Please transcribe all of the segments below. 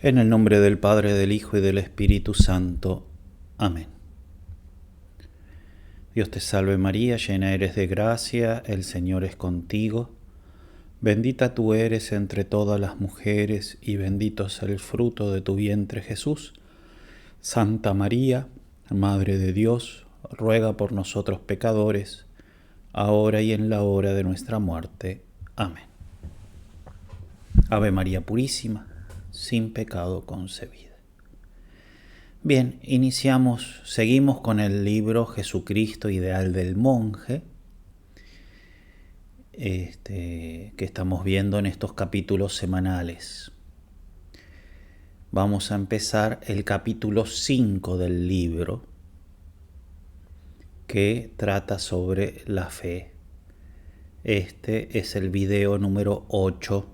En el nombre del Padre, del Hijo y del Espíritu Santo. Amén. Dios te salve María, llena eres de gracia, el Señor es contigo. Bendita tú eres entre todas las mujeres y bendito es el fruto de tu vientre Jesús. Santa María, Madre de Dios, ruega por nosotros pecadores, ahora y en la hora de nuestra muerte. Amén. Ave María Purísima, sin pecado concebida. Bien, seguimos con el libro Jesucristo, ideal del monje, que estamos viendo en estos capítulos semanales. Vamos a empezar el capítulo 5 del libro, que trata sobre la fe. Este es el video número 8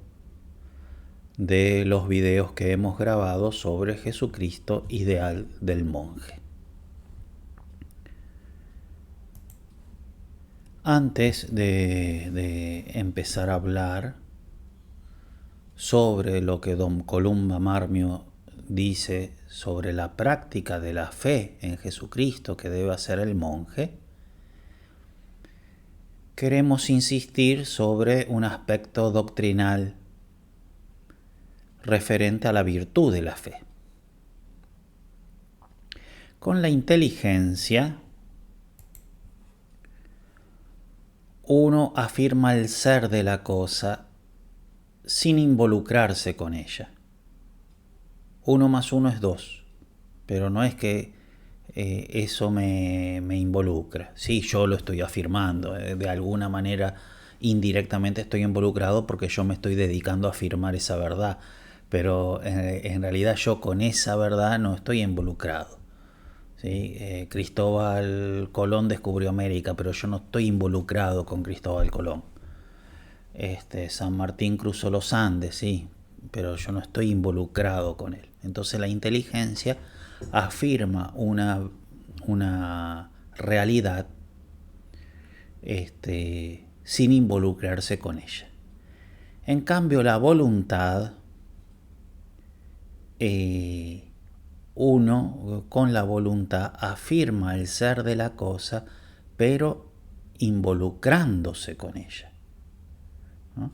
de los videos que hemos grabado sobre Jesucristo, ideal del monje. Antes de empezar a hablar sobre lo que don Columba Marmio dice sobre la práctica de la fe en Jesucristo que debe hacer el monje, queremos insistir sobre un aspecto doctrinal referente a la virtud de la fe. Con la inteligencia, uno afirma el ser de la cosa sin involucrarse con ella. 1 más 1 es 2, pero no es que eso me involucra. Sí, yo lo estoy afirmando, de alguna manera indirectamente estoy involucrado porque yo me estoy dedicando a afirmar esa verdad, pero en realidad yo con esa verdad no estoy involucrado. ¿Sí? Cristóbal Colón descubrió América, pero yo no estoy involucrado con Cristóbal Colón. San Martín cruzó los Andes, sí, pero yo no estoy involucrado con él. Entonces la inteligencia afirma una realidad sin involucrarse con ella. En cambio, la voluntad, uno con la voluntad afirma el ser de la cosa, pero involucrándose con ella, ¿no?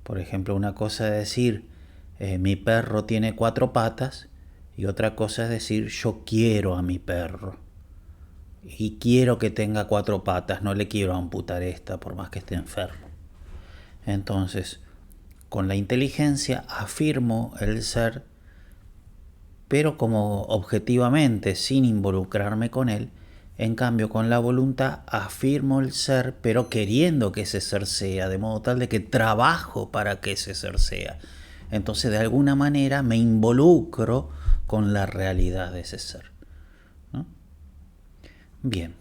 Por ejemplo, una cosa es decir, mi perro tiene 4 patas, y otra cosa es decir, yo quiero a mi perro y quiero que tenga 4 patas, no le quiero amputar esta por más que esté enfermo. Entonces, con la inteligencia afirmo el ser, pero como objetivamente, sin involucrarme con él. En cambio, con la voluntad afirmo el ser, pero queriendo que ese ser sea, de modo tal de que trabajo para que ese ser sea. Entonces, de alguna manera me involucro con la realidad de ese ser, ¿no? Bien.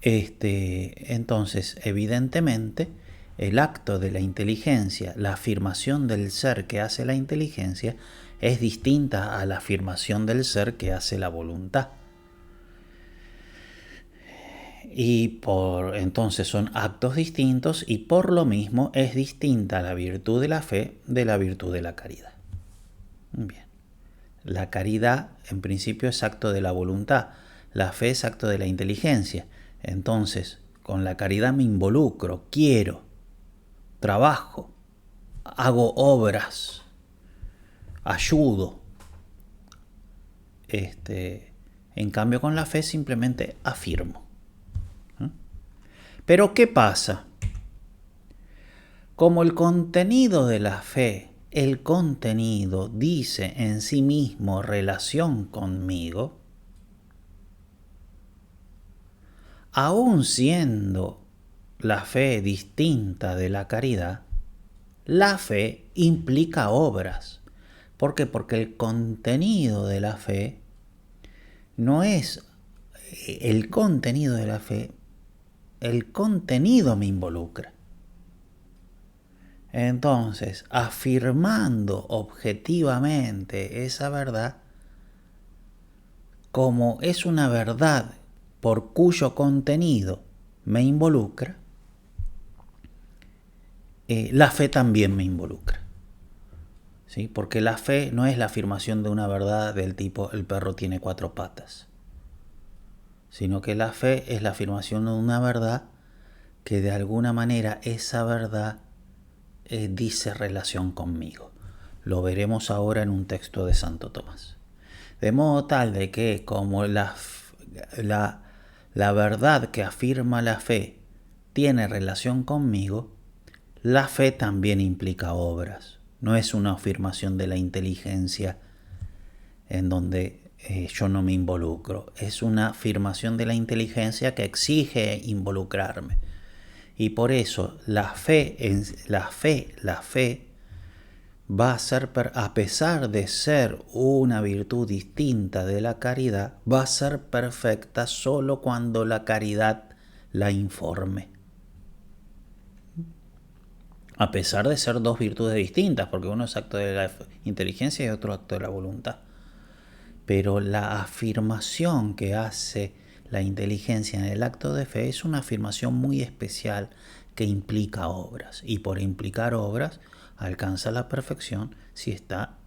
Entonces, evidentemente, el acto de la inteligencia, la afirmación del ser que hace la inteligencia, es distinta a la afirmación del ser que hace la voluntad. Y entonces son actos distintos, y por lo mismo es distinta la virtud de la fe de la virtud de la caridad. Bien. La caridad en principio es acto de la voluntad, la fe es acto de la inteligencia. Entonces, con la caridad me involucro, quiero, trabajo, hago obras, ayudo. En cambio, con la fe simplemente afirmo. Pero ¿qué pasa? Como el contenido de la fe, el contenido dice en sí mismo relación conmigo, aun siendo la fe distinta de la caridad, la fe implica obras. ¿Por qué? Porque el contenido de la fe no es el contenido de la fe, el contenido me involucra. Entonces, afirmando objetivamente esa verdad, como es una verdad por cuyo contenido me involucra, la fe también me involucra. ¿sí? Porque la fe no es la afirmación de una verdad del tipo el perro tiene 4 patas, sino que la fe es la afirmación de una verdad que de alguna manera esa verdad dice relación conmigo. Lo veremos ahora en un texto de Santo Tomás. De modo tal de que como la verdad que afirma la fe tiene relación conmigo, la fe también implica obras. No es una afirmación de la inteligencia en donde yo no me involucro. Es una afirmación de la inteligencia que exige involucrarme. Y por eso la fe va a ser, a pesar de ser una virtud distinta de la caridad, va a ser perfecta solo cuando la caridad la informe. A pesar de ser dos virtudes distintas, porque uno es acto de la inteligencia y otro acto de la voluntad. Pero la afirmación que hace la inteligencia en el acto de fe es una afirmación muy especial que implica obras. Y por implicar obras alcanza la perfección si está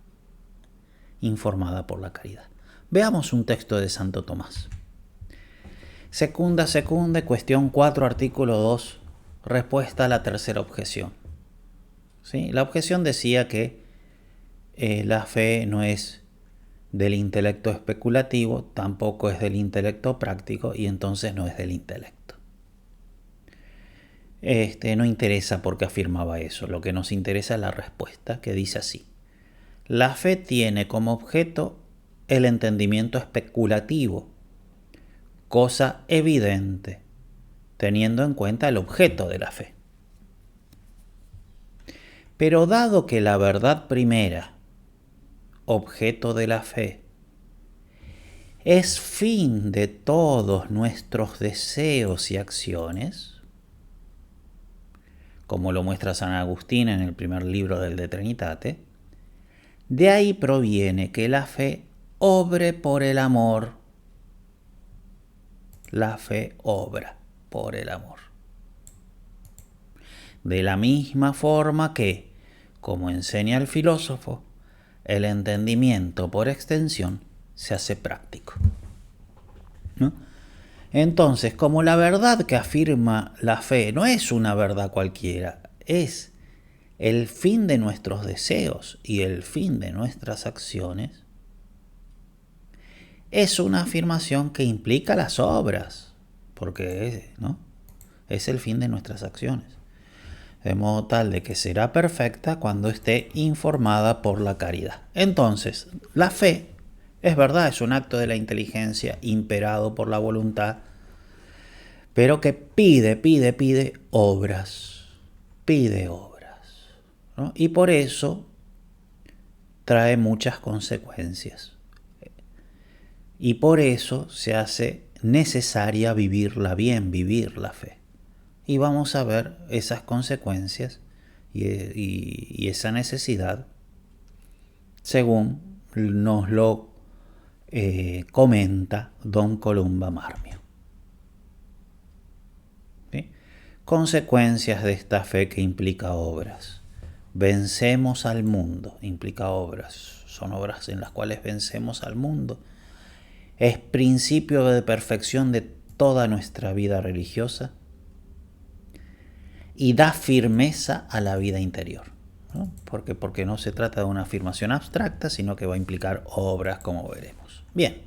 informada por la caridad. Veamos un texto de Santo Tomás. Secunda, cuestión 4, artículo 2, respuesta a la tercera objeción. ¿Sí? La objeción decía que la fe no es del intelecto especulativo, tampoco es del intelecto práctico y entonces no es del intelecto. No interesa por qué afirmaba eso, lo que nos interesa es la respuesta, que dice así: la fe tiene como objeto el entendimiento especulativo, cosa evidente, teniendo en cuenta el objeto de la fe. Pero dado que la verdad primera, objeto de la fe, es fin de todos nuestros deseos y acciones, como lo muestra San Agustín en el primer libro del De Trinitate, de ahí proviene que la fe obre por el amor. La fe obra por el amor. De la misma forma que, como enseña el filósofo, el entendimiento por extensión se hace práctico, ¿no? Entonces, como la verdad que afirma la fe no es una verdad cualquiera, es el fin de nuestros deseos y el fin de nuestras acciones, es una afirmación que implica las obras, porque ¿no? es el fin de nuestras acciones. De modo tal de que será perfecta cuando esté informada por la caridad. Entonces, la fe, es verdad, es un acto de la inteligencia imperado por la voluntad, pero que pide obras, ¿no? Y por eso trae muchas consecuencias. Y por eso se hace necesaria vivirla bien, vivir la fe. Y vamos a ver esas consecuencias y esa necesidad según nos lo comenta don Columba Marmio. ¿Sí? Consecuencias de esta fe que implica obras. Vencemos al mundo, implica obras. Son obras en las cuales vencemos al mundo. Es principio de perfección de toda nuestra vida religiosa. Y da firmeza a la vida interior, ¿no? Porque no se trata de una afirmación abstracta, sino que va a implicar obras, como veremos. Bien,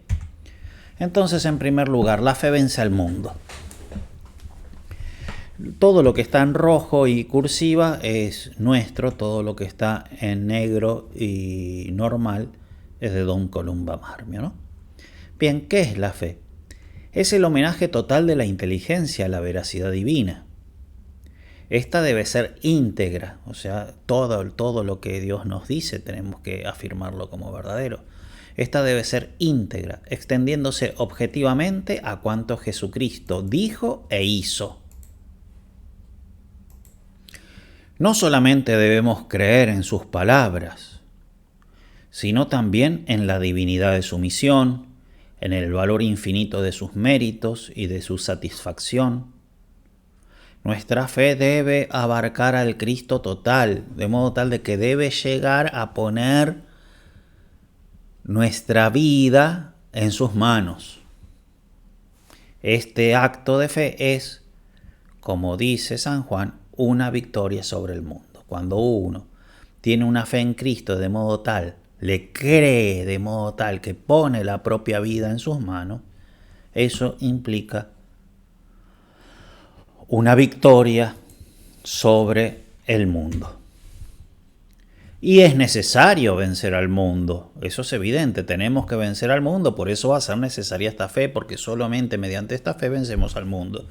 entonces en primer lugar, la fe vence al mundo. Todo lo que está en rojo y cursiva es nuestro, todo lo que está en negro y normal es de don Columba Marmio, ¿no? Bien, ¿qué es la fe? Es el homenaje total de la inteligencia a la veracidad divina. Esta debe ser íntegra, o sea, todo lo que Dios nos dice tenemos que afirmarlo como verdadero. Esta debe ser íntegra, extendiéndose objetivamente a cuanto Jesucristo dijo e hizo. No solamente debemos creer en sus palabras, sino también en la divinidad de su misión, en el valor infinito de sus méritos y de su satisfacción, Nuestra fe debe abarcar al Cristo total, de modo tal de que debe llegar a poner nuestra vida en sus manos. Este acto de fe es, como dice San Juan, una victoria sobre el mundo. Cuando uno tiene una fe en Cristo de modo tal, le cree de modo tal que pone la propia vida en sus manos, eso implica una victoria sobre el mundo. Y es necesario vencer al mundo, eso es evidente, tenemos que vencer al mundo, por eso va a ser necesaria esta fe, porque solamente mediante esta fe vencemos al mundo.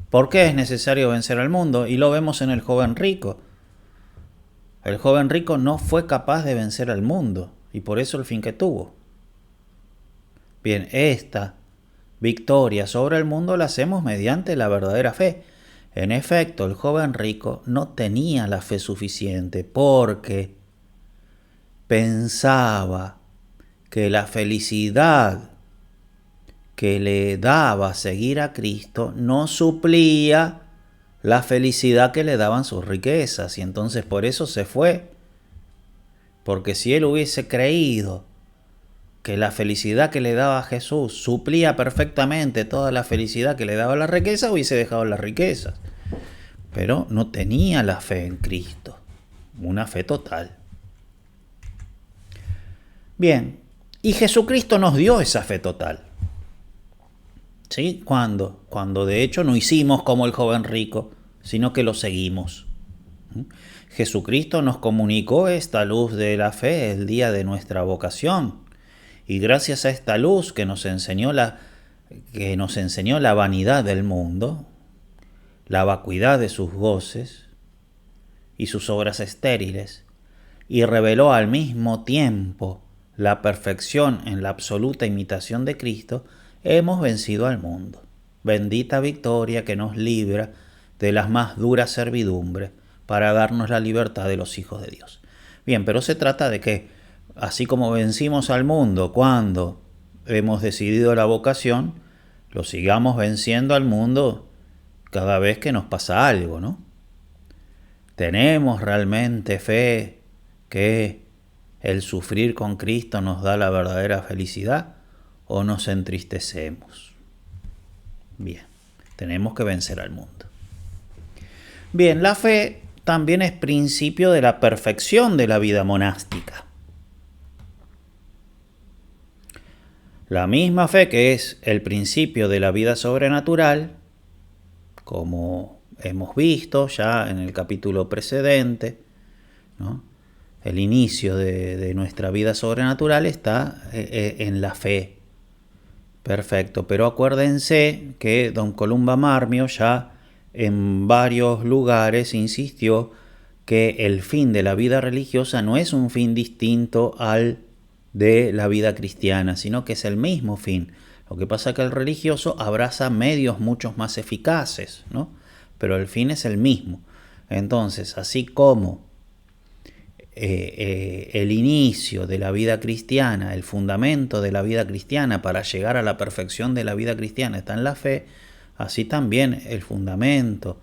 ¿Por qué es necesario vencer al mundo? Y lo vemos en el joven rico. El joven rico no fue capaz de vencer al mundo, y por eso el fin que tuvo. Bien, esta victoria sobre el mundo la hacemos mediante la verdadera fe. En efecto, el joven rico no tenía la fe suficiente porque pensaba que la felicidad que le daba seguir a Cristo no suplía la felicidad que le daban sus riquezas, y entonces por eso se fue. Porque si él hubiese creído que la felicidad que le daba a Jesús suplía perfectamente toda la felicidad que le daba la riqueza, hubiese dejado las riquezas. Pero no tenía la fe en Cristo, una fe total. Bien, y Jesucristo nos dio esa fe total. ¿Sí? ¿Cuándo? Cuando de hecho no hicimos como el joven rico, sino que lo seguimos. Jesucristo nos comunicó esta luz de la fe el día de nuestra vocación. Y gracias a esta luz que nos enseñó la vanidad del mundo, la vacuidad de sus goces y sus obras estériles, y reveló al mismo tiempo la perfección en la absoluta imitación de Cristo, hemos vencido al mundo. Bendita victoria que nos libra de las más duras servidumbres para darnos la libertad de los hijos de Dios. Bien, pero se trata de que, así como vencimos al mundo cuando hemos decidido la vocación, lo sigamos venciendo al mundo cada vez que nos pasa algo, ¿no? ¿Tenemos realmente fe que el sufrir con Cristo nos da la verdadera felicidad o nos entristecemos? Bien, tenemos que vencer al mundo. Bien, la fe también es principio de la perfección de la vida monástica. La misma fe que es el principio de la vida sobrenatural, como hemos visto ya en el capítulo precedente, ¿no? El inicio de nuestra vida sobrenatural está en la fe. Perfecto, pero acuérdense que don Columba Marmio ya en varios lugares insistió que el fin de la vida religiosa no es un fin distinto al de la vida cristiana, sino que es el mismo fin. Lo que pasa es que el religioso abraza medios mucho más eficaces, ¿no? Pero el fin es el mismo. Entonces, así como el inicio de la vida cristiana, el fundamento de la vida cristiana para llegar a la perfección de la vida cristiana está en la fe, así también el fundamento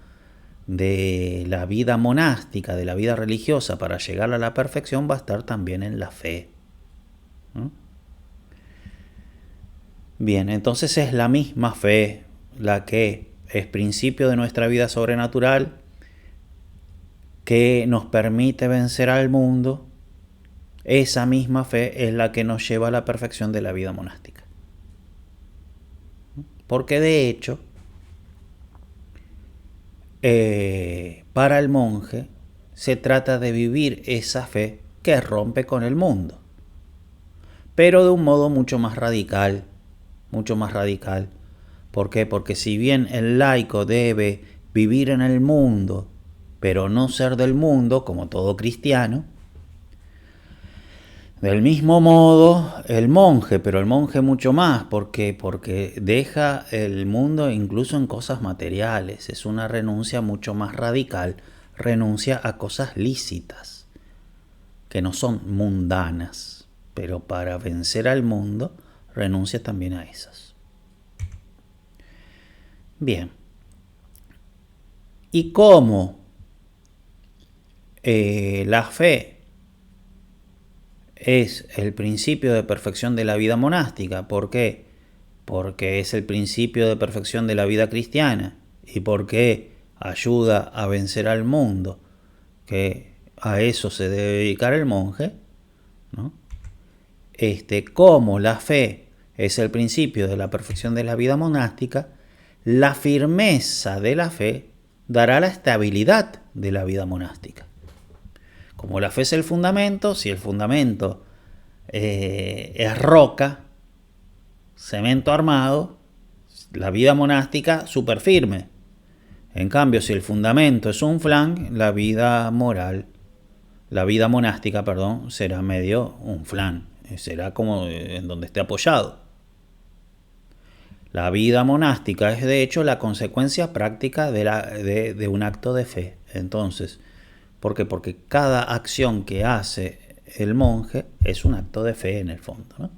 de la vida monástica, de la vida religiosa para llegar a la perfección va a estar también en la fe. ¿No? Bien, entonces es la misma fe la que es principio de nuestra vida sobrenatural, que nos permite vencer al mundo. Esa misma fe es la que nos lleva a la perfección de la vida monástica. Porque de hecho, para el monje se trata de vivir esa fe que rompe con el mundo, pero de un modo mucho más radical, mucho más radical. ¿Por qué? Porque si bien el laico debe vivir en el mundo, pero no ser del mundo, como todo cristiano, del mismo modo el monje, pero el monje mucho más, porque deja el mundo incluso en cosas materiales, es una renuncia mucho más radical, renuncia a cosas lícitas, que no son mundanas, pero para vencer al mundo renuncia también a esas. Bien. Y cómo la fe es el principio de perfección de la vida monástica. ¿Por qué? Porque es el principio de perfección de la vida cristiana. ¿Y porque ayuda a vencer al mundo? Que a eso se debe dedicar el monje, ¿no? Como la fe es el principio de la perfección de la vida monástica, la firmeza de la fe dará la estabilidad de la vida monástica. Como la fe es el fundamento, si el fundamento es roca, cemento armado, la vida monástica súper firme. En cambio, si el fundamento es un flan, la vida monástica, será medio un flan. Será como en donde esté apoyado. La vida monástica es de hecho la consecuencia práctica de un acto de fe. Entonces, ¿por qué? Porque cada acción que hace el monje es un acto de fe en el fondo, ¿no?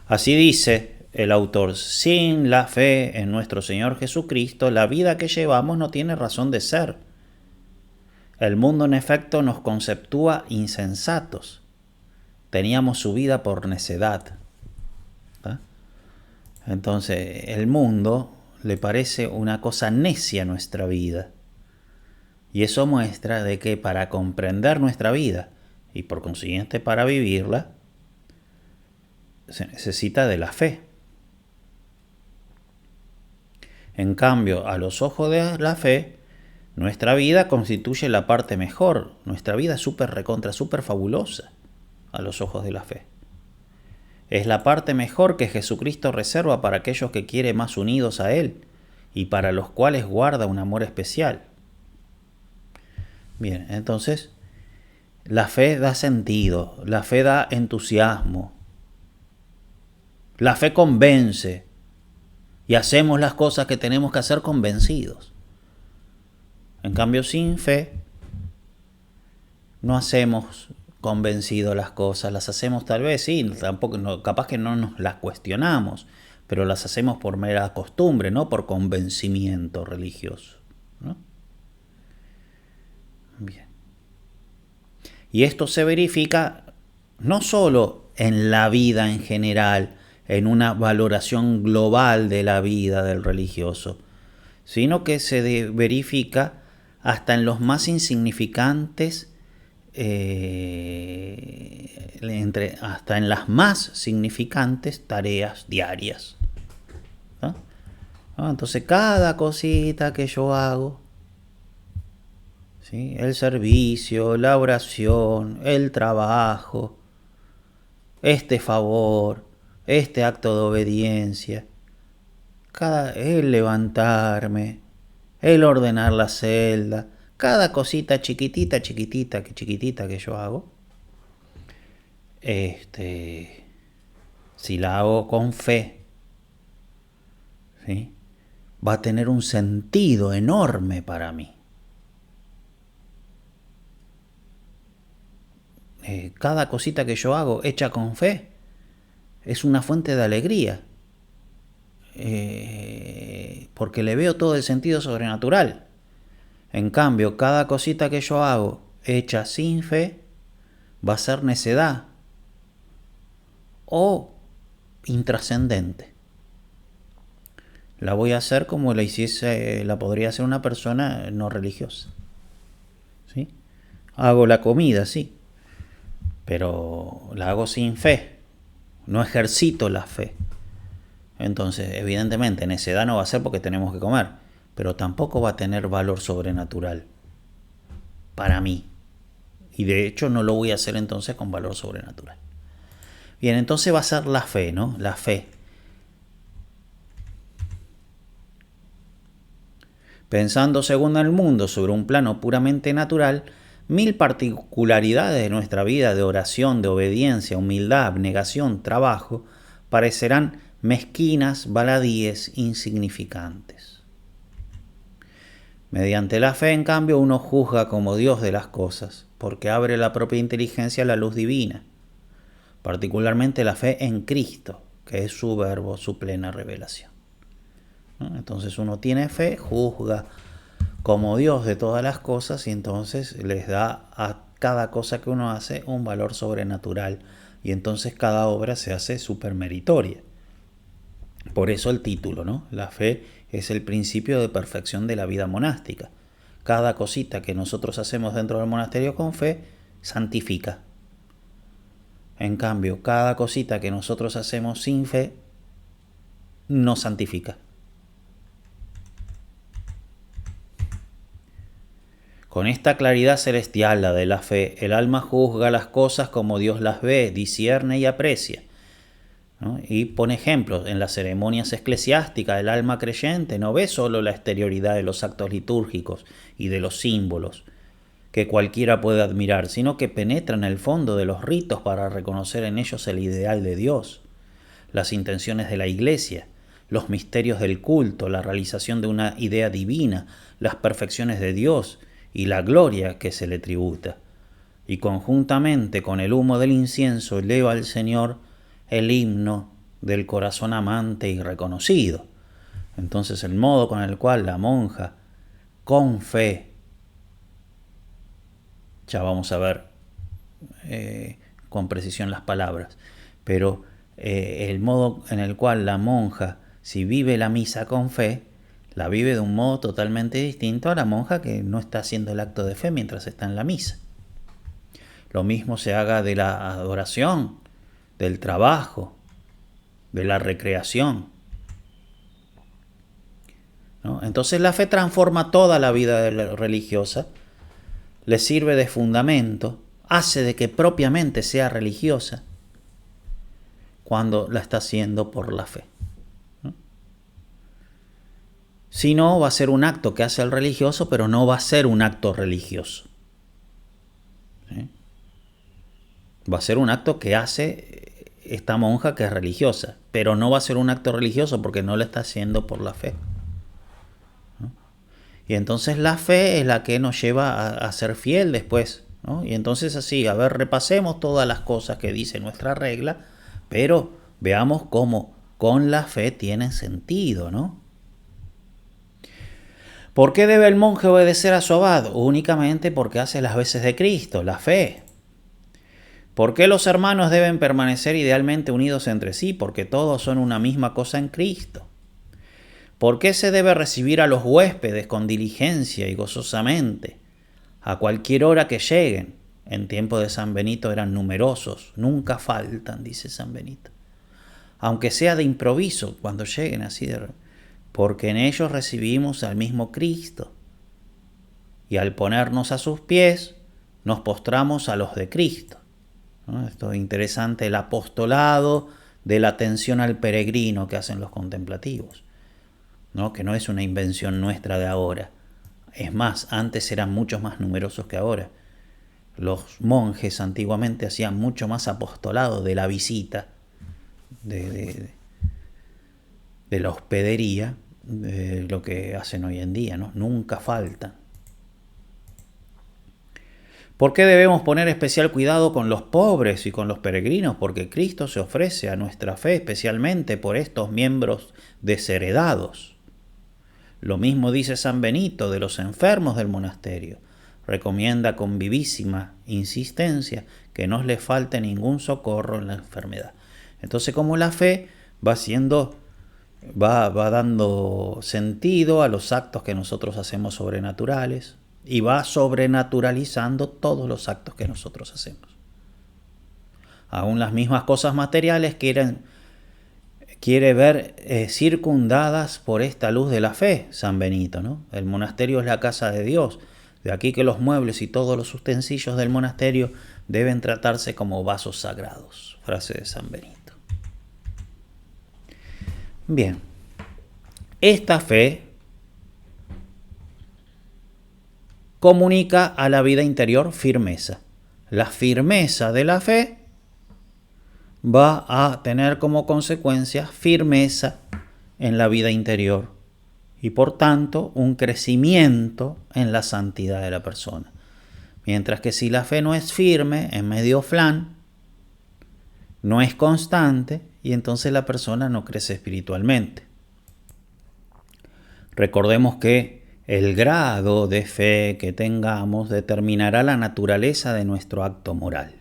Así dice el autor: sin la fe en nuestro Señor Jesucristo, la vida que llevamos no tiene razón de ser. El mundo en efecto nos conceptúa insensatos. Teníamos su vida por necedad. ¿Tá? Entonces, el mundo le parece una cosa necia a nuestra vida. Y eso muestra de que para comprender nuestra vida y por consiguiente para vivirla, se necesita de la fe. En cambio, a los ojos de la fe, nuestra vida constituye la parte mejor. Nuestra vida es súper recontra, súper fabulosa a los ojos de la fe. Es la parte mejor que Jesucristo reserva para aquellos que quiere más unidos a Él y para los cuales guarda un amor especial. Bien, entonces, la fe da sentido, la fe da entusiasmo, la fe convence y hacemos las cosas que tenemos que hacer convencidos. En cambio, sin fe, no hacemos convencido las cosas, las hacemos tal vez, sí, tampoco, no, capaz que no nos las cuestionamos, pero las hacemos por mera costumbre, no por convencimiento religioso, ¿no? Bien. Y esto se verifica no solo en la vida en general, en una valoración global de la vida del religioso, sino que se verifica hasta en los más insignificantes, hasta en las más significantes tareas diarias, ¿no? Entonces cada cosita que yo hago, ¿sí? El servicio, la oración, el trabajo, este favor, este acto de obediencia, el levantarme, el ordenar la celda, cada cosita chiquitita que yo hago, si la hago con fe, ¿sí?, va a tener un sentido enorme para mí. Cada cosita que yo hago hecha con fe es una fuente de alegría, porque le veo todo el sentido sobrenatural. En cambio, cada cosita que yo hago hecha sin fe va a ser necedad o intrascendente. La voy a hacer como la podría hacer una persona no religiosa, ¿sí? Hago la comida, sí, pero la hago sin fe, no ejercito la fe. Entonces, evidentemente, necedad no va a ser porque tenemos que comer, pero tampoco va a tener valor sobrenatural para mí. Y de hecho no lo voy a hacer entonces con valor sobrenatural. Bien, entonces va a ser la fe, ¿no? La fe. Pensando según el mundo sobre un plano puramente natural, 1000 particularidades de nuestra vida de oración, de obediencia, humildad, abnegación, trabajo, parecerán mezquinas, baladíes, insignificantes. Mediante la fe, en cambio, uno juzga como Dios de las cosas, porque abre la propia inteligencia a la luz divina, particularmente la fe en Cristo, que es su verbo, su plena revelación. ¿no? Entonces uno tiene fe, juzga como Dios de todas las cosas y entonces les da a cada cosa que uno hace un valor sobrenatural y entonces cada obra se hace supermeritoria. Por eso el título, ¿no? La fe es el principio de perfección de la vida monástica. Cada cosita que nosotros hacemos dentro del monasterio con fe santifica. En cambio, cada cosita que nosotros hacemos sin fe no santifica. Con esta claridad celestial, la de la fe, el alma juzga las cosas como Dios las ve, discierne y aprecia, ¿no? Y pone ejemplos. En las ceremonias eclesiásticas, el alma creyente no ve solo la exterioridad de los actos litúrgicos y de los símbolos que cualquiera puede admirar, sino que penetra en el fondo de los ritos para reconocer en ellos el ideal de Dios, las intenciones de la Iglesia, los misterios del culto, la realización de una idea divina, las perfecciones de Dios y la gloria que se le tributa. Y conjuntamente con el humo del incienso eleva al Señor el himno del corazón amante y reconocido. Entonces el modo con el cual la monja, con fe, ya vamos a ver con precisión las palabras, pero el modo en el cual la monja, si vive la misa con fe, la vive de un modo totalmente distinto a la monja que no está haciendo el acto de fe mientras está en la misa. Lo mismo se haga de la adoración, del trabajo, de la recreación, ¿no? Entonces la fe transforma toda la vida religiosa, le sirve de fundamento, hace de que propiamente sea religiosa cuando la está haciendo por la fe, ¿no? Si no, va a ser un acto que hace el religioso, pero no va a ser un acto religioso, ¿sí? Va a ser un acto que hace esta monja que es religiosa, pero no va a ser un acto religioso porque no lo está haciendo por la fe, ¿no? Y entonces la fe es la que nos lleva a ser fiel después, ¿no? Y entonces así, a ver, repasemos todas las cosas que dice nuestra regla, pero veamos cómo con la fe tienen sentido, ¿no? ¿Por qué debe el monje obedecer a su abad? Únicamente porque hace las veces de Cristo, la fe. ¿Por qué los hermanos deben permanecer idealmente unidos entre sí? Porque todos son una misma cosa en Cristo. ¿Por qué se debe recibir a los huéspedes con diligencia y gozosamente, a cualquier hora que lleguen? En tiempo de San Benito eran numerosos, nunca faltan, dice San Benito. Aunque sea de improviso, cuando lleguen así porque en ellos recibimos al mismo Cristo. Y al ponernos a sus pies, nos postramos a los de Cristo, ¿no? Esto es interesante, el apostolado de la atención al peregrino que hacen los contemplativos, ¿no? Que no es una invención nuestra de ahora. Es más, antes eran muchos más numerosos que ahora. Los monjes antiguamente hacían mucho más apostolado de la visita, de la hospedería, de lo que hacen hoy en día, ¿no? Nunca faltan. ¿Por qué debemos poner especial cuidado con los pobres y con los peregrinos? Porque Cristo se ofrece a nuestra fe especialmente por estos miembros desheredados. Lo mismo dice San Benito de los enfermos del monasterio. Recomienda con vivísima insistencia que no les falte ningún socorro en la enfermedad. Entonces, como la fe va dando sentido a los actos que nosotros hacemos sobrenaturales y va sobrenaturalizando todos los actos que nosotros hacemos. Aún las mismas cosas materiales quiere ver circundadas por esta luz de la fe, San Benito, ¿no? El monasterio es la casa de Dios. De aquí que los muebles y todos los utensilios del monasterio deben tratarse como vasos sagrados. Frase de San Benito. Bien, esta fe comunica a la vida interior firmeza. La firmeza de la fe va a tener como consecuencia firmeza en la vida interior y por tanto un crecimiento en la santidad de la persona. Mientras que si la fe no es firme, es medio flan, no es constante y entonces la persona no crece espiritualmente. Recordemos que el grado de fe que tengamos determinará la naturaleza de nuestro acto moral.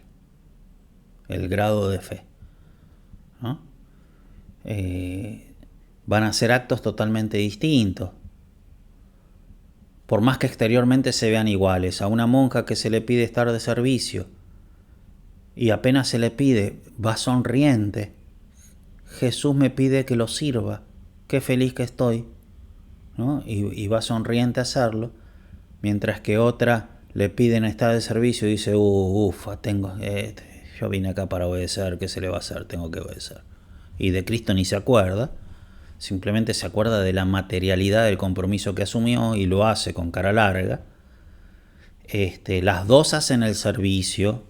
El grado de fe, ¿no? Van a ser actos totalmente distintos. Por más que exteriormente se vean iguales, a una monja que se le pide estar de servicio y apenas se le pide, va sonriente. Jesús me pide que lo sirva, qué feliz que estoy, ¿no? Y va sonriente a hacerlo, mientras que otra le piden estar de servicio y dice, ufa, yo vine acá para obedecer, ¿qué se le va a hacer? Tengo que obedecer. Y de Cristo ni se acuerda, simplemente se acuerda de la materialidad del compromiso que asumió y lo hace con cara larga. Las dos hacen el servicio,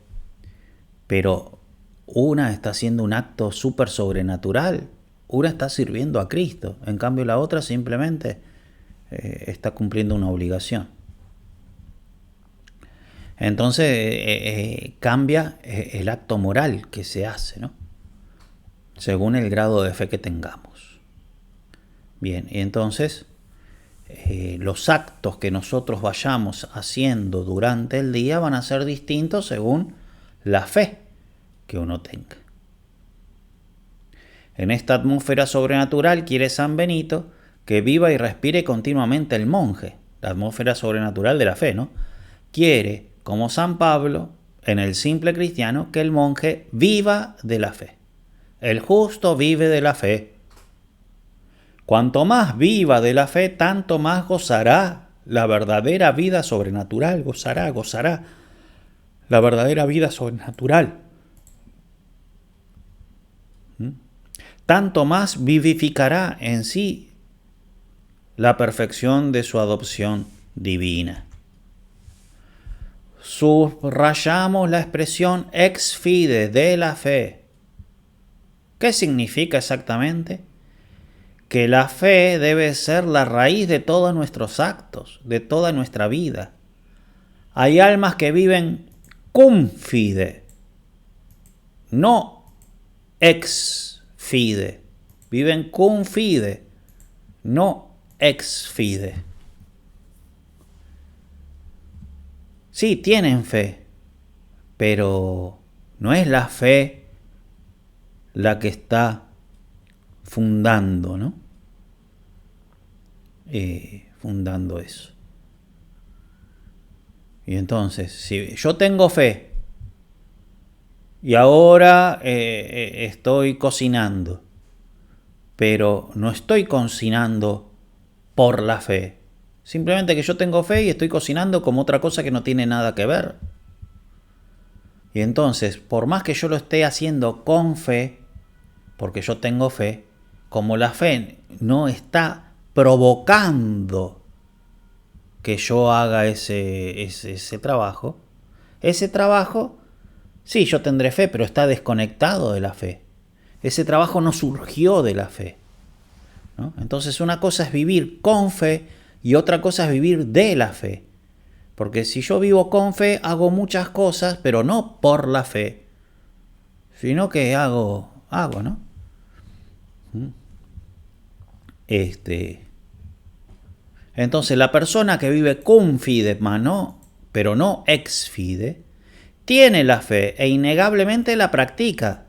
pero una está haciendo un acto súper sobrenatural, una está sirviendo a Cristo, en cambio la otra simplemente está cumpliendo una obligación. Entonces cambia el acto moral que se hace, ¿no? Según el grado de fe que tengamos. Bien, y entonces los actos que nosotros vayamos haciendo durante el día van a ser distintos según la fe que uno tenga. En esta atmósfera sobrenatural quiere San Benito que viva y respire continuamente el monje, la atmósfera sobrenatural de la fe, ¿no? Quiere, como San Pablo, en el simple cristiano, que el monje viva de la fe. El justo vive de la fe. Cuanto más viva de la fe, tanto más gozará la verdadera vida sobrenatural. Gozará la verdadera vida sobrenatural. Tanto más vivificará en sí la perfección de su adopción divina. Subrayamos la expresión ex fide de la fe. ¿Qué significa exactamente? Que la fe debe ser la raíz de todos nuestros actos, de toda nuestra vida. Hay almas que viven cum fide, no ex fide. Viven cum fide, no ex fide. Sí, tienen fe, pero no es la fe la que está fundando, ¿no? Fundando eso. Y entonces, si yo tengo fe y ahora estoy cocinando, pero no estoy cocinando por la fe. Simplemente que yo tengo fe y estoy cocinando como otra cosa que no tiene nada que ver. Y entonces, por más que yo lo esté haciendo con fe, porque yo tengo fe, como la fe no está provocando que yo haga ese trabajo, sí, yo tendré fe, pero está desconectado de la fe. Ese trabajo no surgió de la fe, ¿no? Entonces una cosa es vivir con fe y otra cosa es vivir de la fe. Porque si yo vivo con fe, hago muchas cosas, pero no por la fe, sino que hago, ¿no? Entonces la persona que vive cum fide, pero no ex fide, tiene la fe e innegablemente la practica.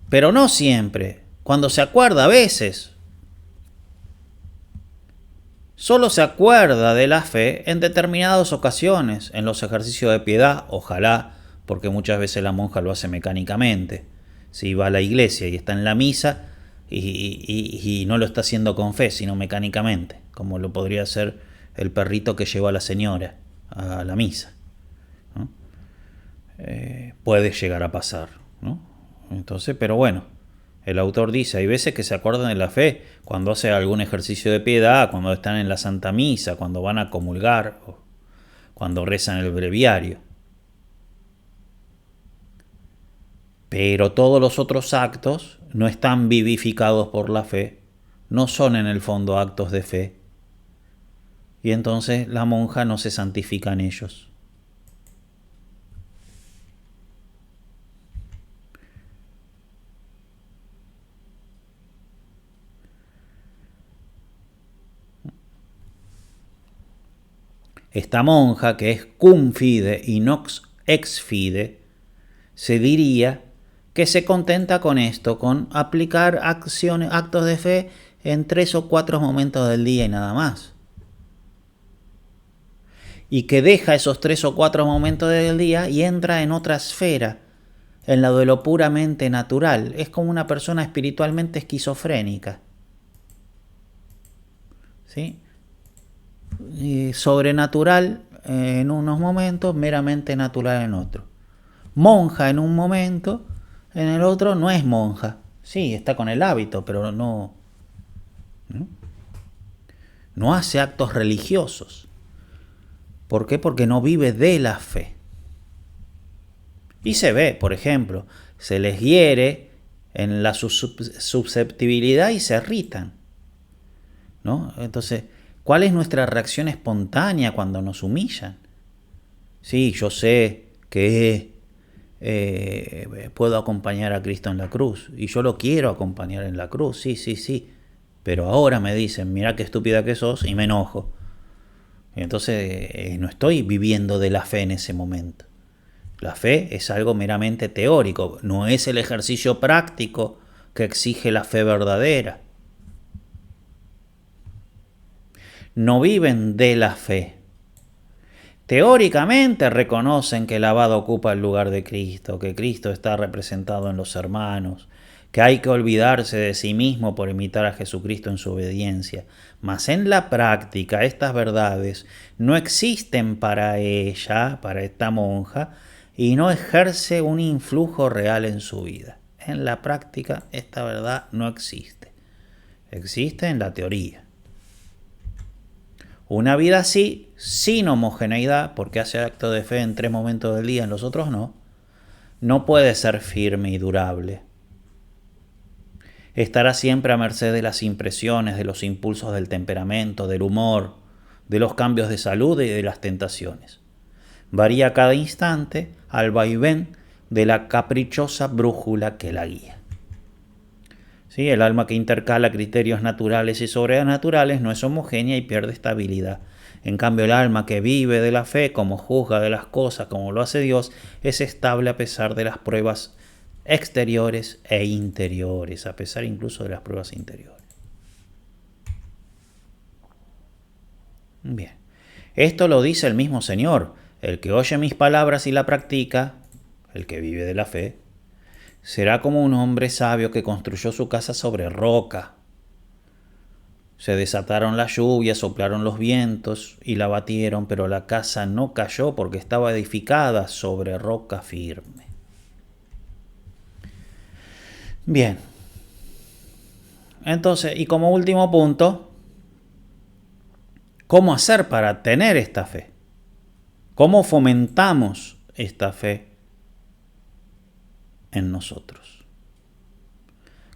Pero no siempre. Cuando se acuerda a veces. Solo se acuerda de la fe en determinadas ocasiones, en los ejercicios de piedad, ojalá, porque muchas veces la monja lo hace mecánicamente. Si va a la iglesia y está en la misa y no lo está haciendo con fe, sino mecánicamente, como lo podría hacer el perrito que lleva a la señora a la misa, ¿no? Puede llegar a pasar, ¿no? Entonces, pero bueno, el autor dice, hay veces que se acuerdan de la fe cuando hace algún ejercicio de piedad, cuando están en la Santa Misa, cuando van a comulgar, o cuando rezan el breviario. Pero todos los otros actos no están vivificados por la fe, no son en el fondo actos de fe. Y entonces la monja no se santifica en ellos. esta monja, que es cum fide y nox ex fide, se diría que se contenta con esto, con aplicar acciones, actos de fe en 3 o 4 momentos del día y nada más. Y que deja esos 3 o 4 momentos del día y entra en otra esfera, en la de lo puramente natural. Es como una persona espiritualmente esquizofrénica. ¿Sí? Y sobrenatural en unos momentos, meramente natural en otros. Monja en un momento, en el otro no es monja. Sí, está con el hábito, pero no hace actos religiosos. ¿Por qué? Porque no vive de la fe. Y se ve, por ejemplo, se les hiere en la susceptibilidad y se irritan, ¿no? Entonces, ¿cuál es nuestra reacción espontánea cuando nos humillan? Sí, yo sé que puedo acompañar a Cristo en la cruz y yo lo quiero acompañar en la cruz, sí, pero ahora me dicen, mira qué estúpida que sos, y me enojo. Entonces no estoy viviendo de la fe en ese momento. La fe es algo meramente teórico, no es el ejercicio práctico que exige la fe verdadera. No viven de la fe. Teóricamente reconocen que el abad ocupa el lugar de Cristo, que Cristo está representado en los hermanos, que hay que olvidarse de sí mismo por imitar a Jesucristo en su obediencia. Mas en la práctica estas verdades no existen para ella, para esta monja, y no ejerce un influjo real en su vida. En la práctica esta verdad no existe. Existe en la teoría. Una vida así, sin homogeneidad, porque hace acto de fe en 3 momentos del día, en los otros no puede ser firme y durable. Estará siempre a merced de las impresiones, de los impulsos del temperamento, del humor, de los cambios de salud y de las tentaciones. Varía cada instante al vaivén de la caprichosa brújula que la guía. ¿Sí? El alma que intercala criterios naturales y sobrenaturales no es homogénea y pierde estabilidad. En cambio, el alma que vive de la fe, como juzga de las cosas, como lo hace Dios, es estable a pesar de las pruebas exteriores e interiores, a pesar incluso de las pruebas interiores. Bien, esto lo dice el mismo Señor. El que oye mis palabras y la practica, el que vive de la fe, será como un hombre sabio que construyó su casa sobre roca. Se desataron las lluvias, soplaron los vientos y la batieron, pero la casa no cayó porque estaba edificada sobre roca firme. Bien. Entonces, y como último punto, ¿cómo hacer para tener esta fe? ¿Cómo fomentamos esta fe en nosotros?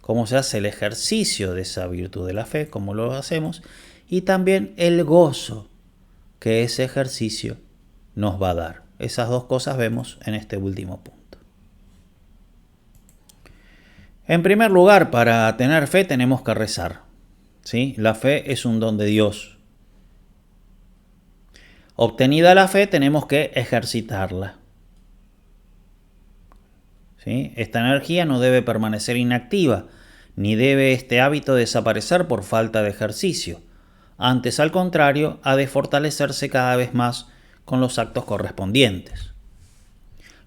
¿Cómo se hace el ejercicio de esa virtud de la fe? ¿Cómo lo hacemos? Y también el gozo que ese ejercicio nos va a dar. Esas dos cosas vemos en este último punto. En primer lugar, para tener fe tenemos que rezar. ¿Sí? La fe es un don de Dios. Obtenida la fe, tenemos que ejercitarla. ¿Sí? Esta energía no debe permanecer inactiva, ni debe este hábito desaparecer por falta de ejercicio. Antes, al contrario, ha de fortalecerse cada vez más con los actos correspondientes.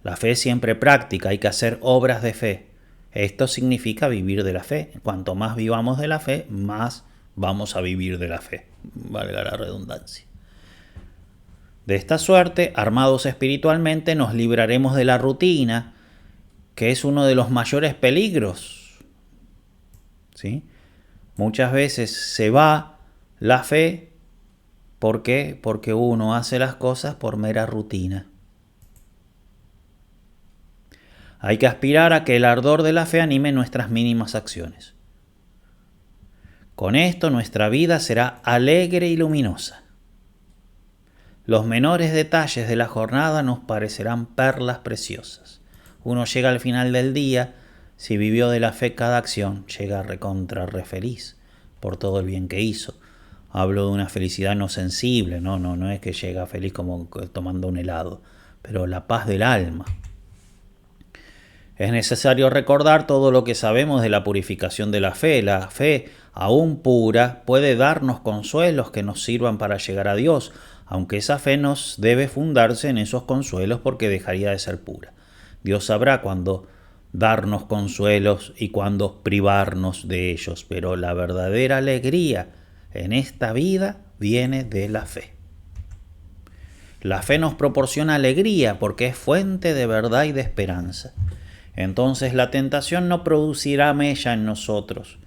La fe es siempre práctica, hay que hacer obras de fe. Esto significa vivir de la fe. Cuanto más vivamos de la fe, más vamos a vivir de la fe. Valga la redundancia. De esta suerte, armados espiritualmente, nos libraremos de la rutina, que es uno de los mayores peligros. ¿Sí? Muchas veces se va la fe. ¿Por qué? Porque uno hace las cosas por mera rutina. Hay que aspirar a que el ardor de la fe anime nuestras mínimas acciones. Con esto nuestra vida será alegre y luminosa. Los menores detalles de la jornada nos parecerán perlas preciosas. Uno llega al final del día, si vivió de la fe cada acción, llega recontra re feliz por todo el bien que hizo. Hablo de una felicidad no sensible, no es que llega feliz como tomando un helado, pero la paz del alma. Es necesario recordar todo lo que sabemos de la purificación de la fe. La fe, aún pura, puede darnos consuelos que nos sirvan para llegar a Dios, aunque esa fe nos debe fundarse en esos consuelos porque dejaría de ser pura. Dios sabrá cuándo darnos consuelos y cuándo privarnos de ellos, pero la verdadera alegría en esta vida viene de la fe. La fe nos proporciona alegría porque es fuente de verdad y de esperanza. Entonces la tentación no producirá mella en nosotros,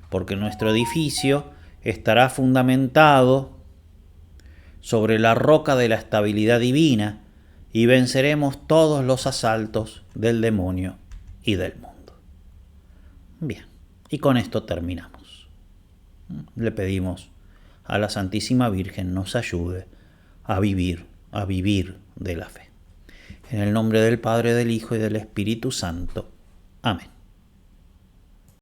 porque nuestro edificio estará fundamentado sobre la roca de la estabilidad divina y venceremos todos los asaltos del demonio y del mundo. Bien, y con esto terminamos. Le pedimos a la Santísima Virgen nos ayude a vivir de la fe. En el nombre del Padre, del Hijo y del Espíritu Santo. Amén.